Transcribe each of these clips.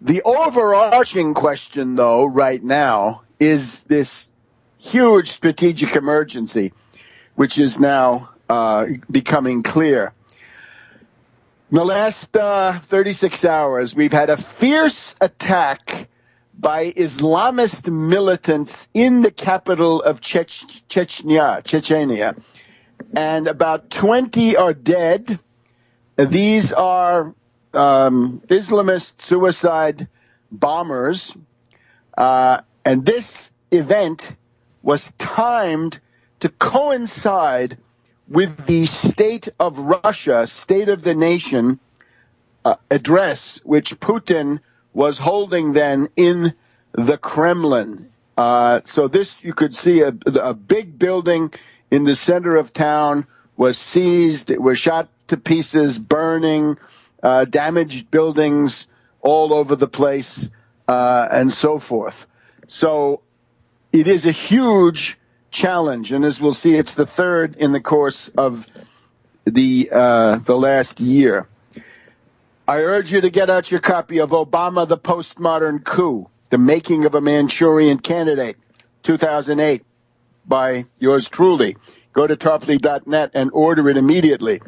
The overarching question, though, right now is this huge strategic emergency, which is now becoming clear. In the last 36 hours, we've had a fierce attack by Islamist militants in the capital of Chechnya, and about 20 are dead. These are Islamist suicide bombers, and this event was timed to coincide with the State of Russia, State of the Nation address, which Putin was holding then in the Kremlin. So this, you could see a big building in the center of town was seized. It was shot to pieces, burning, damaged buildings all over the place, and so forth. So it is a huge challenge, and as we'll see, it's the third in the course of the last year. I urge you to get out your copy of Obama, the Postmodern Coup, The Making of a Manchurian Candidate, 2008, by yours truly. Go to tarpley.net and order it immediately.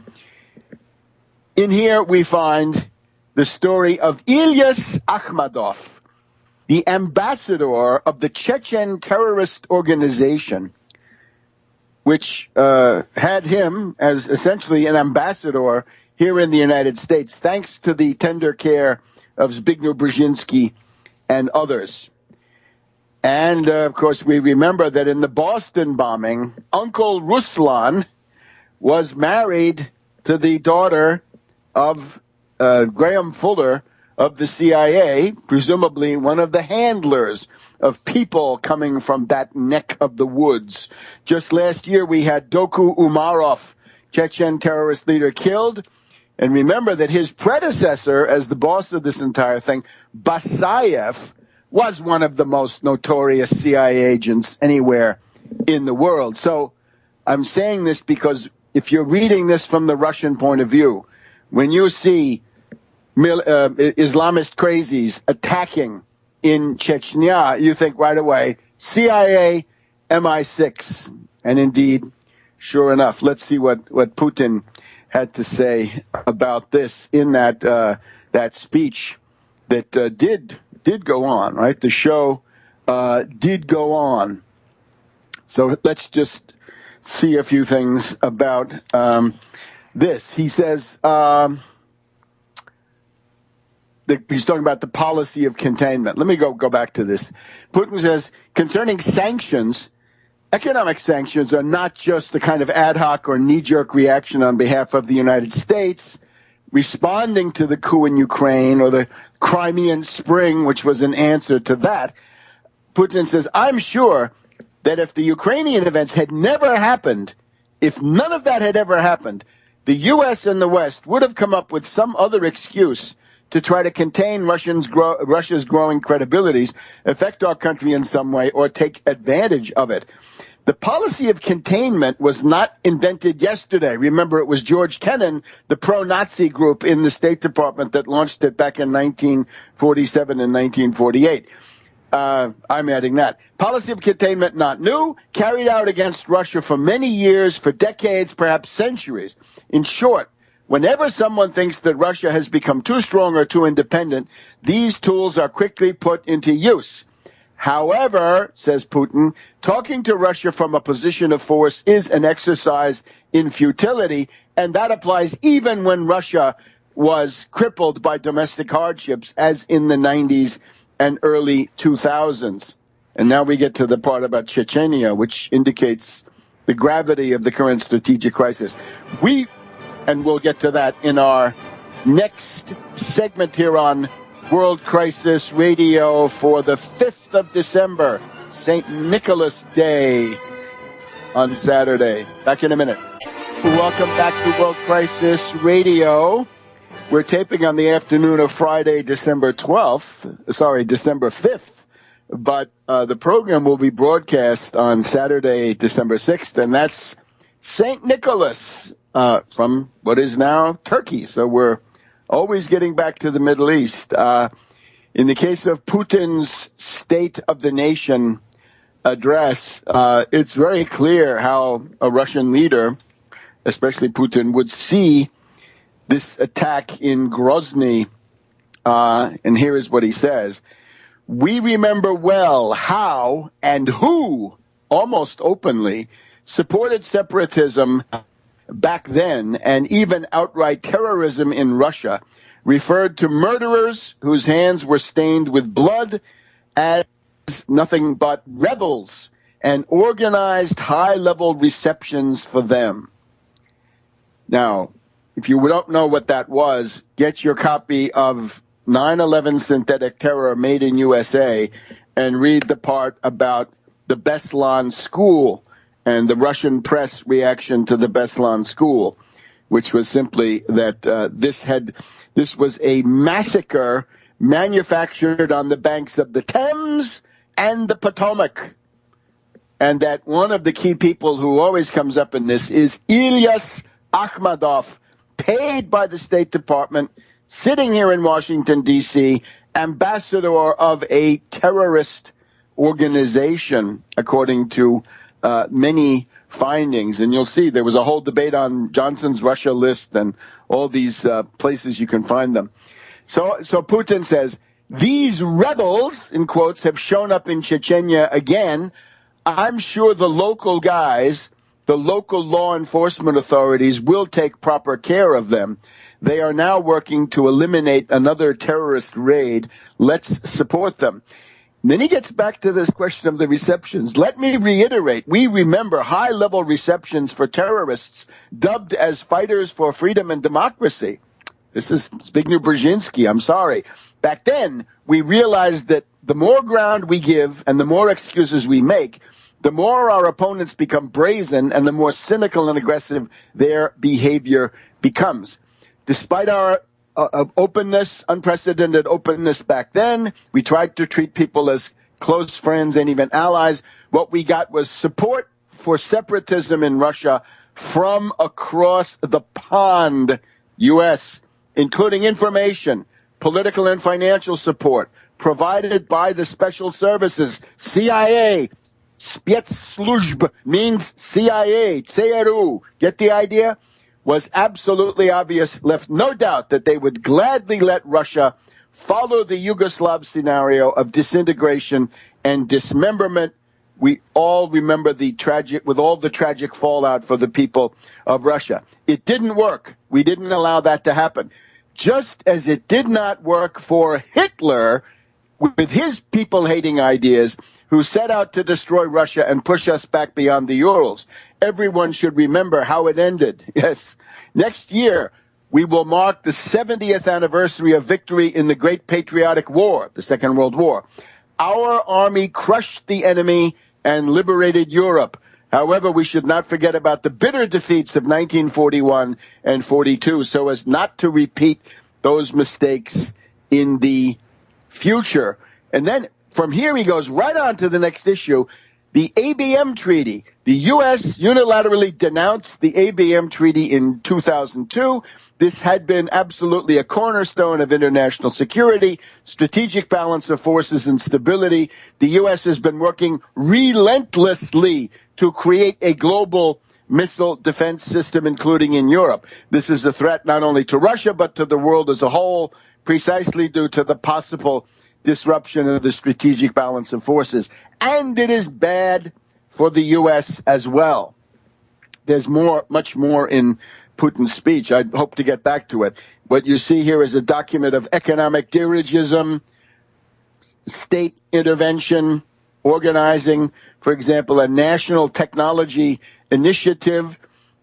In here we find the story of Ilyas Akhmadov, the ambassador of the Chechen terrorist organization, which had him as essentially an ambassador here in the United States, thanks to the tender care of Zbigniew Brzezinski and others. And, of course, we remember that in the Boston bombing, Uncle Ruslan was married to the daughter of Graham Fuller of the CIA, presumably one of the handlers of people coming from that neck of the woods. Just last year, we had Doku Umarov, Chechen terrorist leader, killed. And remember that his predecessor as the boss of this entire thing, Basayev, was one of the most notorious CIA agents anywhere in the world. So I'm saying this because if you're reading this from the Russian point of view, when you see Islamist crazies attacking in Chechnya, you think right away, CIA, MI6. And indeed, sure enough, let's see what Putin had to say about this in that speech that did go on, right? The show did go on. So let's just see a few things about this. He says he's talking about the policy of containment. Let me go back to this. Putin says, concerning sanctions, economic sanctions are not just the kind of ad hoc or knee-jerk reaction on behalf of the United States responding to the coup in Ukraine or the Crimean Spring, which was an answer to that. Putin says, I'm sure that if the Ukrainian events had never happened, if none of that had ever happened, the U.S. and the West would have come up with some other excuse to try to contain Russia's growing credibilities, affect our country in some way, or take advantage of it. The policy of containment was not invented yesterday. Remember, it was George Kennan, the pro-Nazi group in the State Department, that launched it back in 1947 and 1948. I'm adding that. Policy of containment, not new, carried out against Russia for many years, for decades, perhaps centuries. In short, whenever someone thinks that Russia has become too strong or too independent, these tools are quickly put into use. However, says Putin, talking to Russia from a position of force is an exercise in futility, and that applies even when Russia was crippled by domestic hardships, as in the 90s and early 2000s. And now we get to the part about Chechnya, which indicates the gravity of the current strategic crisis. And we'll get to that in our next segment here on World Crisis Radio for the 5th of December, St. Nicholas Day on Saturday. Back in a minute. Welcome back to World Crisis Radio. We're taping on the afternoon of Friday, December 5th, but the program will be broadcast on Saturday, December 6th, and that's St. Nicholas from what is now Turkey. So we're always getting back to the Middle East. In the case of Putin's State of the Nation address, it's very clear how a Russian leader, especially Putin, would see this attack in Grozny. And here is what he says. We remember well how and who, almost openly, supported separatism back then, and even outright terrorism in Russia, referred to murderers whose hands were stained with blood as nothing but rebels, and organized high-level receptions for them. Now, if you don't know what that was, get your copy of 9/11 Synthetic Terror Made in USA and read the part about the Beslan School and the Russian press reaction to the Beslan School, which was simply that this was a massacre manufactured on the banks of the Thames and the Potomac. And that one of the key people who always comes up in this is Ilyas Akhmadov, paid by the State Department, sitting here in Washington, D.C., ambassador of a terrorist organization, according to many findings. And you'll see there was a whole debate on Johnson's Russia list and all these places you can find them. So Putin says, these rebels, in quotes, have shown up in Chechnya again. I'm sure the local guys, the local law enforcement authorities will take proper care of them. They are now working to eliminate another terrorist raid. Let's support them. Then he gets back to this question of the receptions. Let me reiterate, we remember high-level receptions for terrorists dubbed as fighters for freedom and democracy. This is Zbigniew Brzezinski, I'm sorry. Back then, we realized that the more ground we give and the more excuses we make, the more our opponents become brazen and the more cynical and aggressive their behavior becomes. Despite our openness, unprecedented openness back then, we tried to treat people as close friends and even allies. What we got was support for separatism in Russia from across the pond, U.S., including information, political and financial support provided by the special services, CIA. Spецsluzb means CIA, ЦРУ. Get the idea? Was absolutely obvious, left no doubt that they would gladly let Russia follow the Yugoslav scenario of disintegration and dismemberment. We all remember with all the tragic fallout for the people of Russia. It didn't work. We didn't allow that to happen. Just as it did not work for Hitler with his people-hating ideas, who set out to destroy Russia and push us back beyond the Urals. Everyone should remember how it ended. Yes. Next year, we will mark the 70th anniversary of victory in the Great Patriotic War, the Second World War. Our army crushed the enemy and liberated Europe. However, we should not forget about the bitter defeats of 1941 and 42 so as not to repeat those mistakes in the future. And then from here, he goes right on to the next issue, the ABM Treaty. The U.S. unilaterally denounced the ABM Treaty in 2002. This had been absolutely a cornerstone of international security, strategic balance of forces, and stability. The U.S. has been working relentlessly to create a global missile defense system, including in Europe. This is a threat not only to Russia, but to the world as a whole, precisely due to the possible disruption of the strategic balance of forces. And it is bad for the U.S. as well. There's much more in Putin's speech. I hope to get back to it. What you see here is a document of economic dirigism, state intervention, organizing, for example, a national technology initiative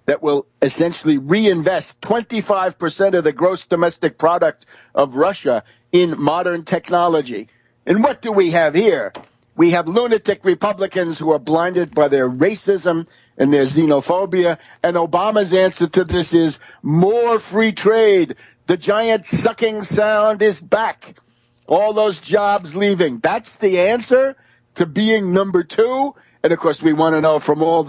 that will essentially reinvest 25% of the gross domestic product of Russia in modern technology. And what do we have here? We have lunatic Republicans who are blinded by their racism and their xenophobia. And Obama's answer to this is more free trade. The giant sucking sound is back. All those jobs leaving. That's the answer to being number two. And of course, we want to know from all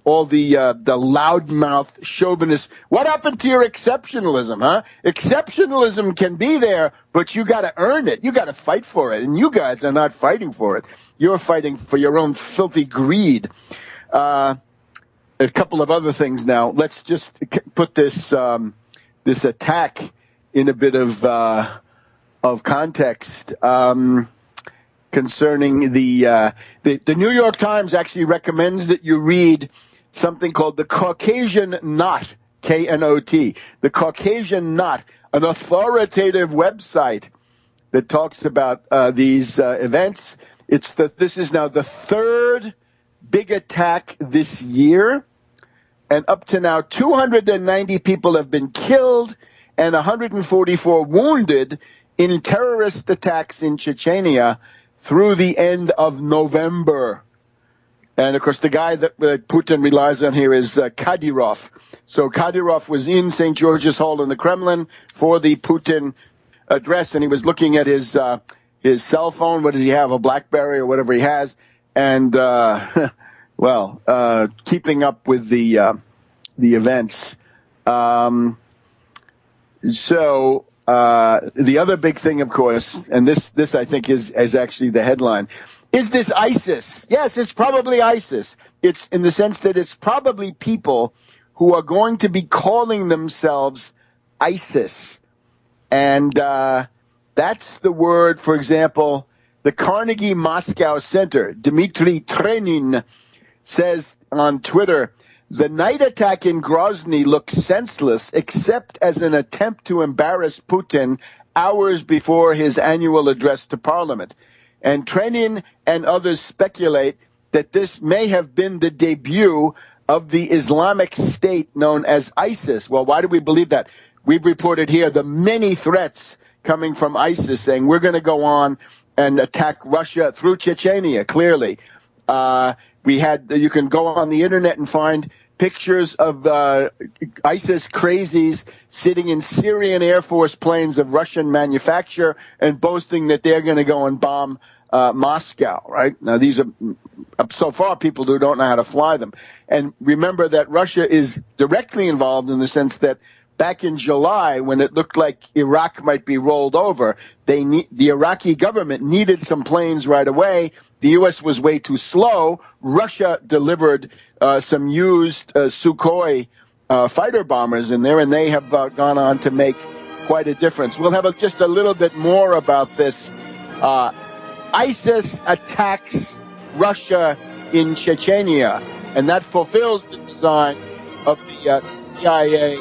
all the loudmouth chauvinists. What happened to your exceptionalism, huh? Exceptionalism can be there, but you got to earn it. You got to fight for it. And you guys are not fighting for it. You're fighting for your own filthy greed. A couple of other things now. Let's just put this this attack in a bit of context. Concerning the New York Times actually recommends that you read something called the Caucasian Knot, K-N-O-T, the Caucasian Knot, an authoritative website that talks about these events. This is now the third big attack this year, and up to now 290 people have been killed and 144 wounded in terrorist attacks in Chechnya through the end of November. And, of course, the guy that Putin relies on here is Kadyrov. So Kadyrov was in St. George's Hall in the Kremlin for the Putin address, and he was looking at his cell phone. What does he have, a BlackBerry or whatever he has? And, keeping up with the events. The other big thing, of course, and this I think is actually the headline, is this ISIS? Yes, it's probably ISIS. It's in the sense that it's probably people who are going to be calling themselves ISIS. And that's the word, for example, the Carnegie Moscow Center, Dmitry Trenin, says on Twitter, the night attack in Grozny looks senseless except as an attempt to embarrass Putin hours before his annual address to parliament. And Trenin and others speculate that this may have been the debut of the Islamic State known as ISIS. Well, why do we believe that? We've reported here the many threats coming from ISIS saying we're going to go on and attack Russia through Chechnya, clearly. You can go on the internet and find pictures of ISIS crazies sitting in Syrian Air Force planes of Russian manufacture and boasting that they're going to go and bomb Moscow, right? Now, these are so far people who don't know how to fly them. And remember that Russia is directly involved in the sense that back in July, when it looked like Iraq might be rolled over, the Iraqi government needed some planes right away. The U.S. was way too slow. Russia delivered some used Sukhoi fighter bombers in there, and they have gone on to make quite a difference. We'll have just a little bit more about this. ISIS attacks Russia in Chechnya, and that fulfills the design of the CIA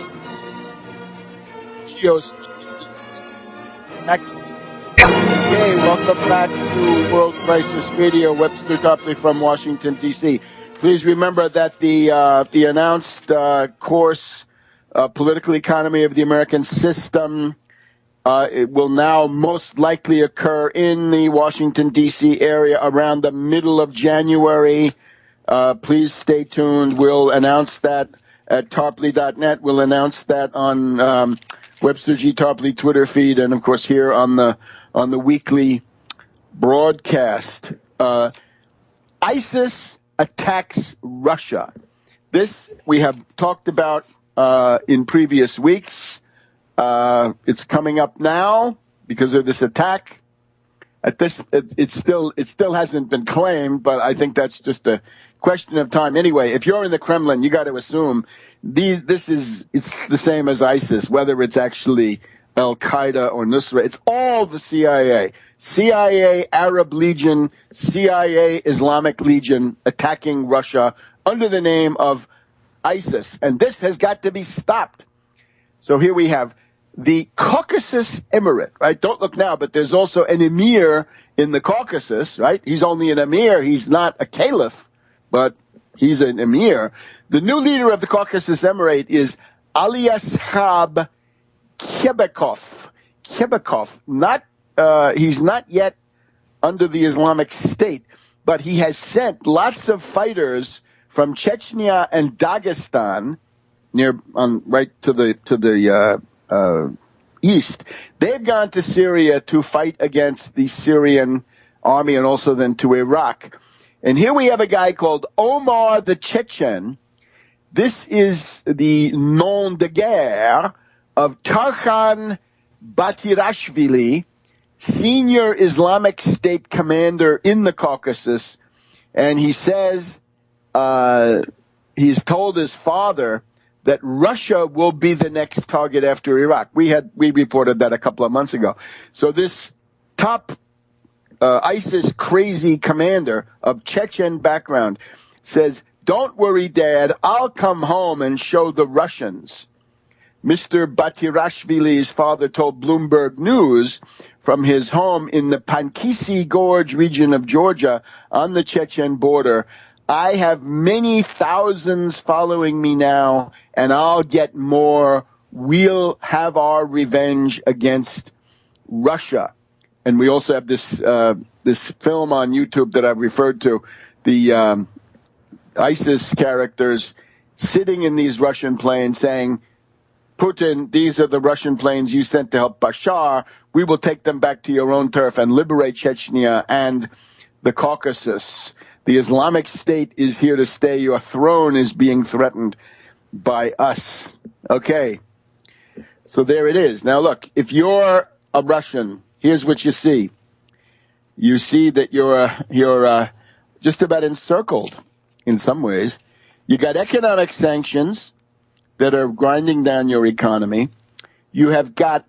geostrategic. Okay, welcome back to World Crisis Radio. Webster Tarpley from Washington, D.C. Please remember that the announced course, Political Economy of the American System, it will now most likely occur in the Washington, D.C. area around the middle of January. Please stay tuned. We'll announce that at tarpley.net. We'll announce that on Webster G. Tarpley Twitter feed, and, of course, here on the weekly broadcast. ISIS attacks Russia. This we have talked about in previous weeks. It's coming up now because of this attack. It still hasn't been claimed, but I think that's just a question of time. Anyway, if you're in the Kremlin, you got to assume it's the same as ISIS, whether it's actually Al-Qaeda or Nusra. It's all the CIA, Arab Legion, CIA, Islamic Legion attacking Russia under the name of ISIS. And this has got to be stopped. So here we have the Caucasus Emirate, right? Don't look now, but there's also an emir in the Caucasus, right? He's only an emir. He's not a caliph, but he's an emir. The new leader of the Caucasus Emirate is Aliashab Kebekov. He's not yet under the Islamic State, but he has sent lots of fighters from Chechnya and Dagestan right to the east. They've gone to Syria to fight against the Syrian army and also then to Iraq. And here we have a guy called Omar the Chechen, This is the nom de guerre of Tarkhan Batirashvili, senior Islamic State commander in the Caucasus, and he says he's told his father that Russia will be the next target after Iraq. We reported that a couple of months ago. So this top ISIS crazy commander of Chechen background says, "Don't worry, Dad, I'll come home and show the Russians." Mr. Batirashvili's father told Bloomberg News from his home in the Pankisi Gorge region of Georgia on the Chechen border, "I have many thousands following me now, and I'll get more. We'll have our revenge against Russia." And we also have this film on YouTube that I've referred to, the ISIS characters sitting in these Russian planes saying, "Putin, these are the Russian planes you sent to help Bashar. We will take them back to your own turf and liberate Chechnya and the Caucasus. The Islamic State is here to stay. Your throne is being threatened by us." Okay. So there it is. Now look, if you're a Russian, here's what you see. You see that you're just about encircled in some ways. You got economic sanctions that are grinding down your economy. You have got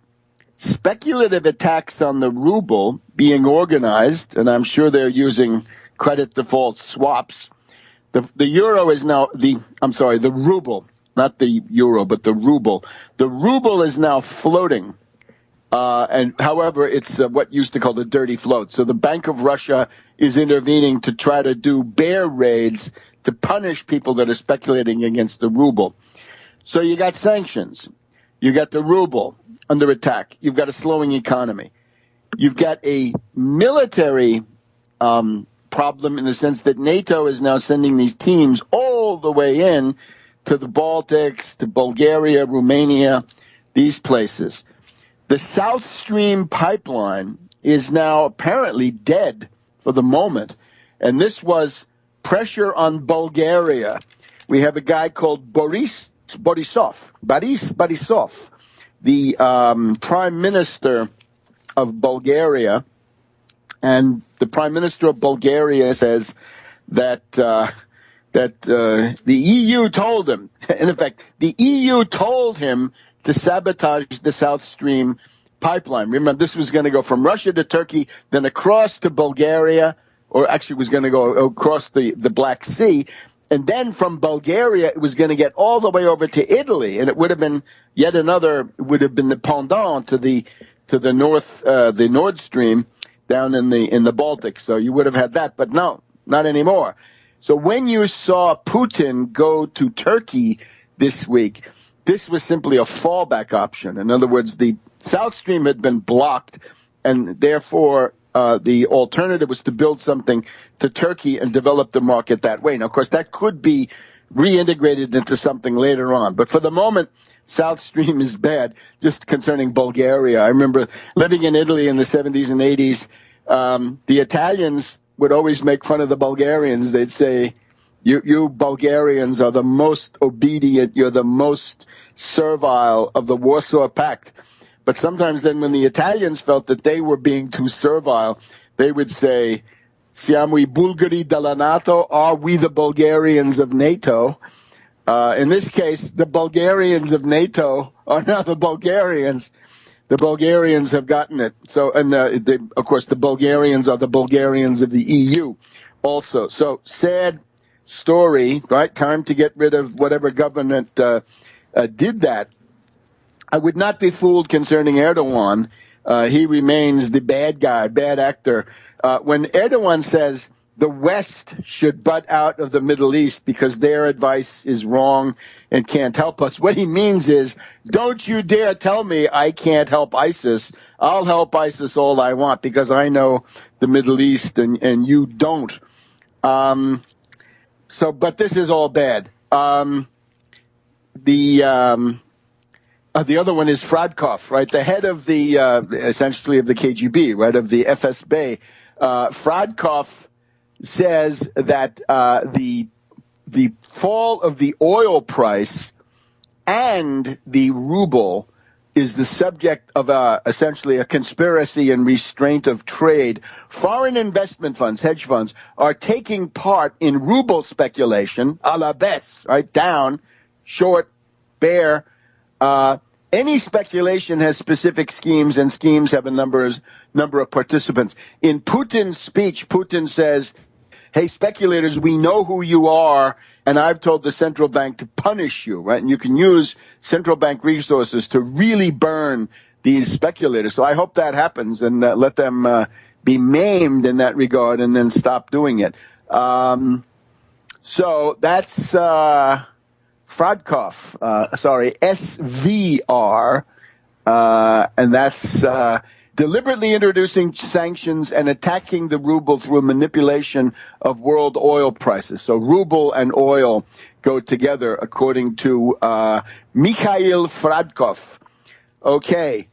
speculative attacks on the ruble being organized, and I'm sure they're using credit default swaps. The euro is now the ruble, not the euro, but the ruble. The ruble is now floating. And however, it's what used to call the dirty float. So the Bank of Russia is intervening to try to do bear raids to punish people that are speculating against the ruble. So you got sanctions. You got the ruble under attack. You've got a slowing economy. You've got a military problem in the sense that NATO is now sending these teams all the way in to the Baltics, to Bulgaria, Romania, these places. The South Stream pipeline is now apparently dead for the moment, and this was pressure on Bulgaria. We have a guy called Borisov, the Prime Minister of Bulgaria, and the Prime Minister of Bulgaria says that the EU told him, in effect, the EU told him to sabotage the South Stream pipeline. Remember, this was going to go from Russia to Turkey, then across to Bulgaria, or actually was going to go across the Black Sea, and then from Bulgaria, it was going to get all the way over to Italy, and it would have been the pendant to the north, the Nord Stream down in the Baltic. So you would have had that, but no, not anymore. So when you saw Putin go to Turkey this week, this was simply a fallback option. In other words, the South Stream had been blocked, and therefore the alternative was to build something to Turkey and develop the market that way. Now, of course, that could be reintegrated into something later on. But for the moment, South Stream is bad. Just concerning Bulgaria, I remember living in Italy in the 70s and 80s. The Italians would always make fun of the Bulgarians. They'd say, you Bulgarians are the most obedient, you're the most servile of the Warsaw Pact. But sometimes then when the Italians felt that they were being too servile, they would say, "Siamo I Bulgari della NATO," are we the Bulgarians of NATO? In this case, the Bulgarians of NATO are now the Bulgarians. The Bulgarians have gotten it. So, and of course, the Bulgarians are the Bulgarians of the EU also. So, sad story, right? Time to get rid of whatever government did that. I would not be fooled concerning Erdogan. He remains the bad guy, bad actor. When Erdogan says the West should butt out of the Middle East because their advice is wrong and can't help us, what he means is, don't you dare tell me I can't help ISIS. I'll help ISIS all I want because I know the Middle East and you don't. But this is all bad. The other one is Fradkov, right? The head of essentially of the KGB, right? Of the FSB. Fradkov says that the the fall of the oil price and the ruble is the subject of essentially a conspiracy and restraint of trade. Foreign investment funds, hedge funds, are taking part in ruble speculation, a la baisse, right? Down, short, bear. Any speculation has specific schemes, and schemes have a number of participants. In Putin's speech, Putin says, hey, speculators, we know who you are, and I've told the central bank to punish you, right? And you can use central bank resources to really burn these speculators. So I hope that happens, and let them be maimed in that regard and then stop doing it. So that's Fradkov, SVR, and that's deliberately introducing sanctions and attacking the ruble through manipulation of world oil prices. So ruble and oil go together, according to Mikhail Fradkov. Okay.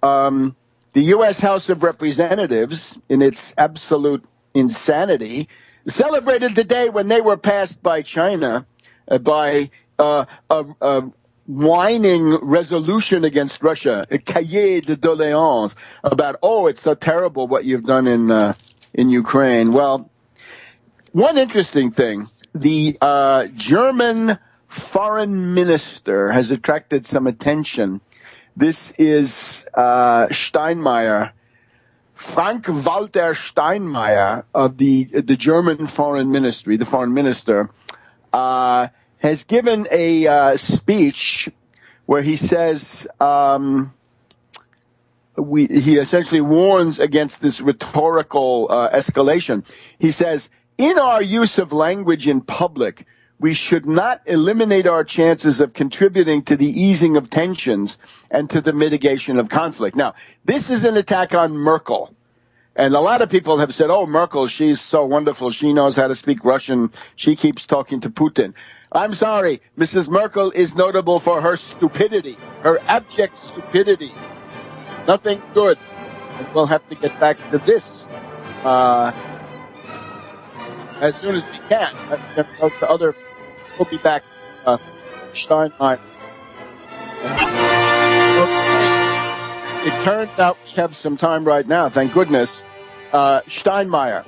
The U.S. House of Representatives, in its absolute insanity, celebrated the day when they were passed by China by a whining resolution against Russia, a cahier de doléances about, oh, it's so terrible what you've done in Ukraine. Well, one interesting thing, the German foreign minister has attracted some attention. This is Steinmeier, Frank-Walter Steinmeier of the German foreign ministry, the foreign minister, has given a speech where he says he essentially warns against this rhetorical escalation. He says, in our use of language in public, we should not eliminate our chances of contributing to the easing of tensions and to the mitigation of conflict. Now, this is an attack on Merkel. And a lot of people have said, oh, Merkel, she's so wonderful. She knows how to speak Russian. She keeps talking to Putin. I'm sorry. Mrs. Merkel is notable for her stupidity, her abject stupidity. Nothing good. And we'll have to get back to this as soon as we can. We'll be back. Steinmeier. It turns out we have some time right now, thank goodness. Steinmeier.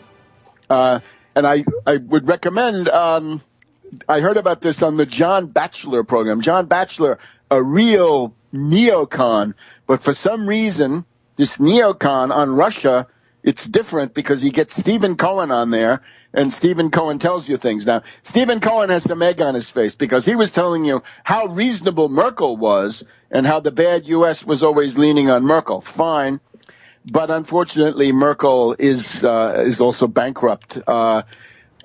And I would recommend, I heard about this on the John Batchelor program. John Batchelor, a real neocon, but for some reason, this neocon on Russia, it's different because he gets Stephen Cohen on there, and Stephen Cohen tells you things. Now, Stephen Cohen has some egg on his face because he was telling you how reasonable Merkel was and how the bad U.S. was always leaning on Merkel. Fine. But unfortunately, Merkel is also bankrupt. Her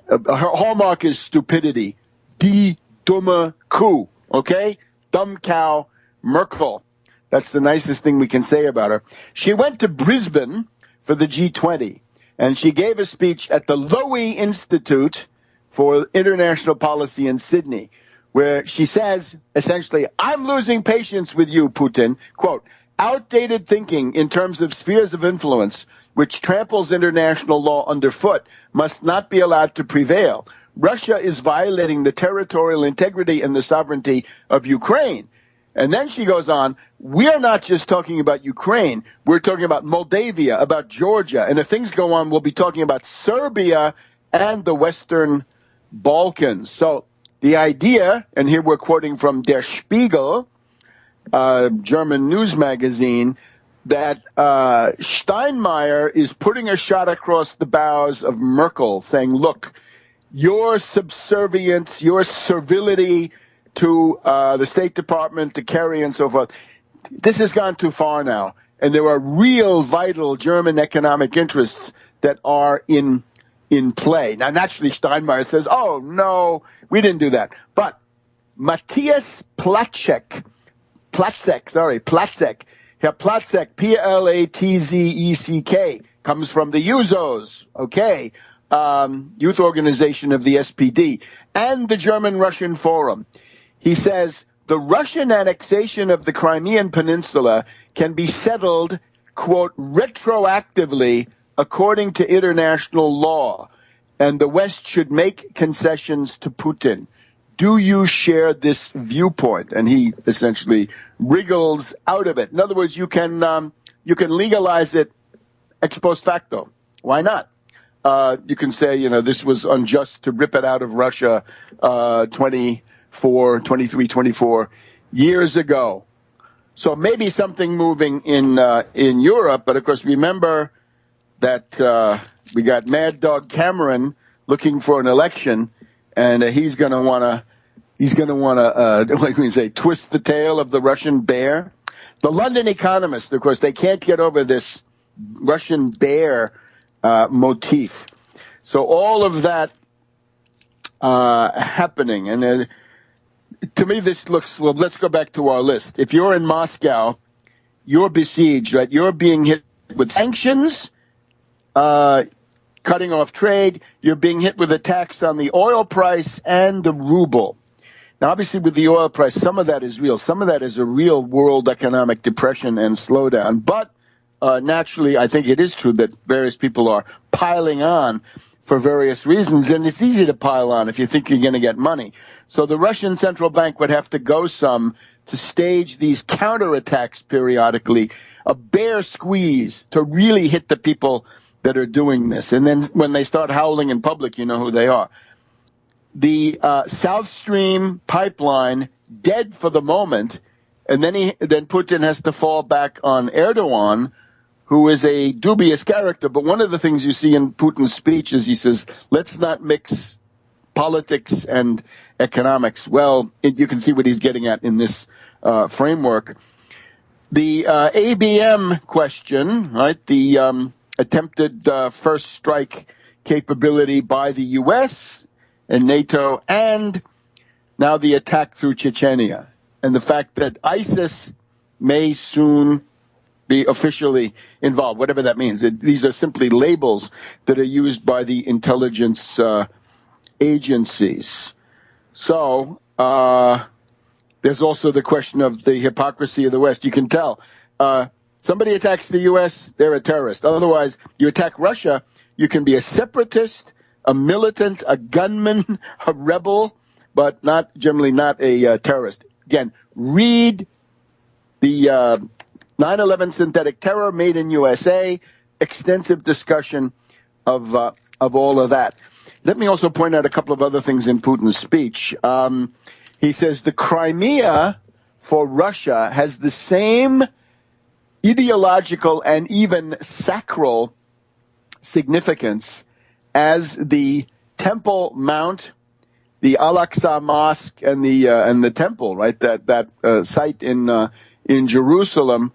hallmark is stupidity. Die dumme Kuh. Okay? Dumb cow Merkel. That's the nicest thing we can say about her. She went to Brisbane for the G20, and she gave a speech at the Lowy Institute for International Policy in Sydney, where she says, essentially, I'm losing patience with you, Putin. Quote, outdated thinking in terms of spheres of influence, which tramples international law underfoot, must not be allowed to prevail. Russia is violating the territorial integrity and the sovereignty of Ukraine. And then she goes on, we're not just talking about Ukraine, we're talking about Moldavia, about Georgia, and if things go on, we'll be talking about Serbia and the Western Balkans. So the idea, and here we're quoting from Der Spiegel, German news magazine, that Steinmeier is putting a shot across the bows of Merkel, saying, look, your subservience, your servility to the State Department, to Kerry and so forth, this has gone too far now. And there are real vital German economic interests that are in play. Now, naturally, Steinmeier says, oh, no, we didn't do that. But Matthias Platzek, Platzek, comes from the Jusos, okay, youth organization of the SPD, and the German-Russian Forum. He says, the Russian annexation of the Crimean Peninsula can be settled, quote, retroactively according to international law. and the West should make concessions to Putin. Do you share this viewpoint? And he essentially wriggles out of it. In other words, you can legalize it ex post facto. Why not? You can say, this was unjust to rip it out of Russia 23, 24 years ago. So maybe something moving in Europe, but of course remember that we got Mad Dog Cameron looking for an election, and he's going to want to what can we say, twist the tail of the Russian bear. The London Economist, of course, they can't get over this Russian bear motif. So all of that happening, and to me this looks, well, let's go back to our list. If you're in Moscow, you're besieged, right? You're being hit with sanctions, cutting off trade. You're being hit with a tax on the oil price and the ruble. Now, obviously, with the oil price, some of that is real. Some of that is a real world economic depression and slowdown. But naturally, I think it is true that various people are piling on for various reasons. And it's easy to pile on if you think you're going to get money. So the Russian central bank would have to go some to stage these counterattacks periodically, a bear squeeze to really hit the people that are doing this. And then when they start howling in public, you know who they are. The South Stream pipeline dead for the moment, and then Putin has to fall back on Erdogan, who is a dubious character. But one of the things you see in Putin's speech is he says, let's not mix politics and economics. Well, you can see what he's getting at in this framework. The ABM question, right, the attempted first strike capability by the U.S., and NATO, and now the attack through Chechnya, and the fact that ISIS may soon be officially involved, whatever that means. These are simply labels that are used by the intelligence agencies. So there's also the question of the hypocrisy of the West. You can tell. Somebody attacks the U.S., they're a terrorist. Otherwise, you attack Russia, you can be a separatist, a militant, a gunman, a rebel, but generally not a terrorist. Again, read the 9/11 synthetic terror made in USA, extensive discussion of all of that. Let me also point out a couple of other things in Putin's speech. He says the Crimea for Russia has the same ideological and even sacral significance as the Temple Mount, the Al-Aqsa Mosque, and the temple, right? That site in Jerusalem.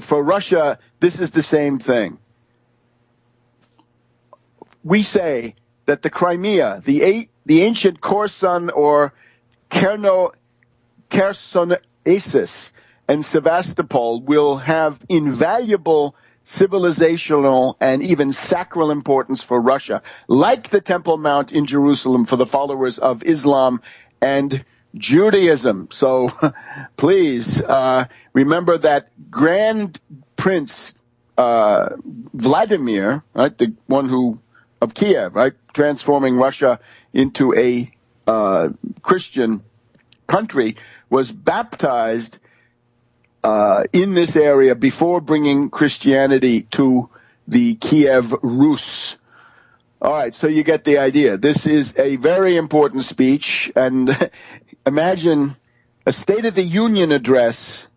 For Russia, this is the same thing. We say that the Crimea, the ancient Kherson or Chersonesus and Sevastopol will have invaluable civilizational and even sacral importance for Russia, like the Temple Mount in Jerusalem for the followers of Islam and Judaism. So please remember that Grand Prince Vladimir, right, the one of Kiev, right, transforming Russia into a Christian country, was baptized in this area before bringing Christianity to the Kiev Rus. All right, so you get the idea. This is a very important speech, and imagine a State of the Union address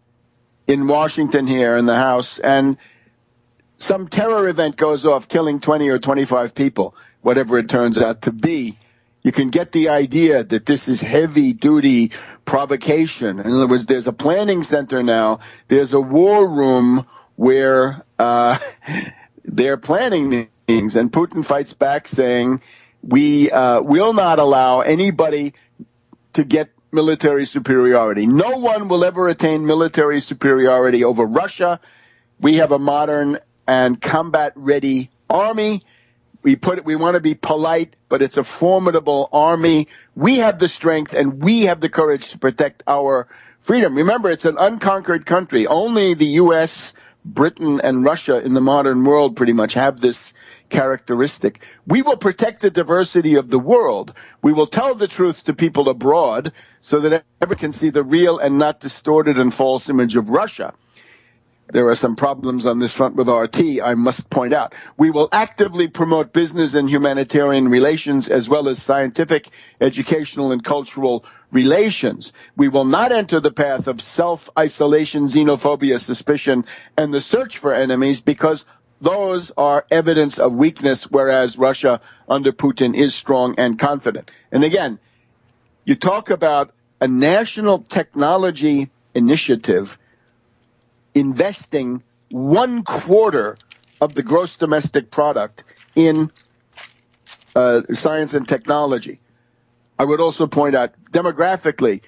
in Washington here in the House, and some terror event goes off killing 20 or 25 people, whatever it turns out to be. You can get the idea that this is heavy-duty provocation. In other words, there's a planning center now. There's a war room where they're planning things. And Putin fights back saying, we will not allow anybody to get military superiority. No one will ever attain military superiority over Russia. We have a modern and combat-ready army. We want to be polite, but it's a formidable army. We have the strength and we have the courage to protect our freedom. Remember, it's an unconquered country. Only the U.S., Britain and Russia in the modern world pretty much have this characteristic. We will protect the diversity of the world. We will tell the truth to people abroad so that everyone can see the real and not distorted and false image of Russia. There are some problems on this front with RT, I must point out. We will actively promote business and humanitarian relations as well as scientific, educational, and cultural relations. We will not enter the path of self-isolation, xenophobia, suspicion, and the search for enemies because those are evidence of weakness, whereas Russia under Putin is strong and confident. And again, you talk about a national technology initiative investing 1/4 of the gross domestic product in science and technology. I would also point out, demographically,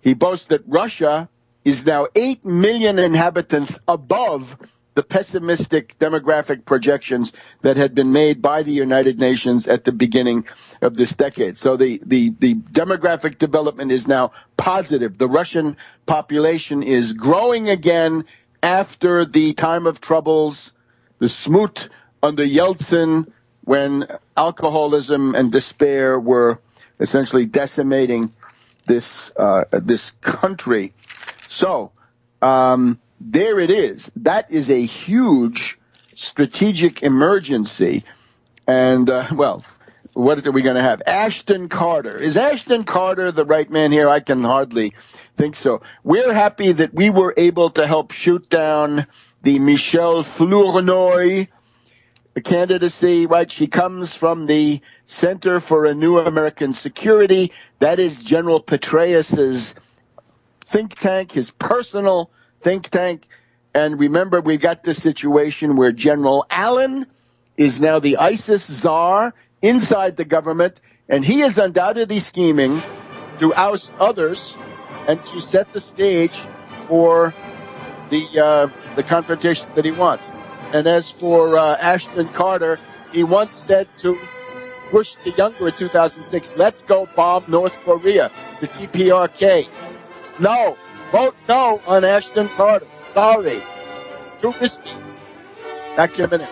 he boasts that Russia is now 8 million inhabitants above the pessimistic demographic projections that had been made by the United Nations at the beginning of this decade. So the demographic development is now positive. The Russian population is growing again after the time of troubles, the smut under Yeltsin, when alcoholism and despair were essentially decimating this country. So there it is. That is a huge strategic emergency. And, what are we going to have? Ashton Carter. Is Ashton Carter the right man here? I can hardly think so. We're happy that we were able to help shoot down the Michelle Flournoy candidacy, right? She comes from the Center for a New American Security. That is General Petraeus's think tank, his personal think tank. And remember, we got this situation where General Allen is now the ISIS czar inside the government, and he is undoubtedly scheming to oust others and to set the stage for the confrontation that he wants. And as for Ashton Carter, he once said to Bush the Younger in 2006, "Let's go bomb North Korea, the DPRK." No, vote no on Ashton Carter. Sorry, too risky. Back in a minute.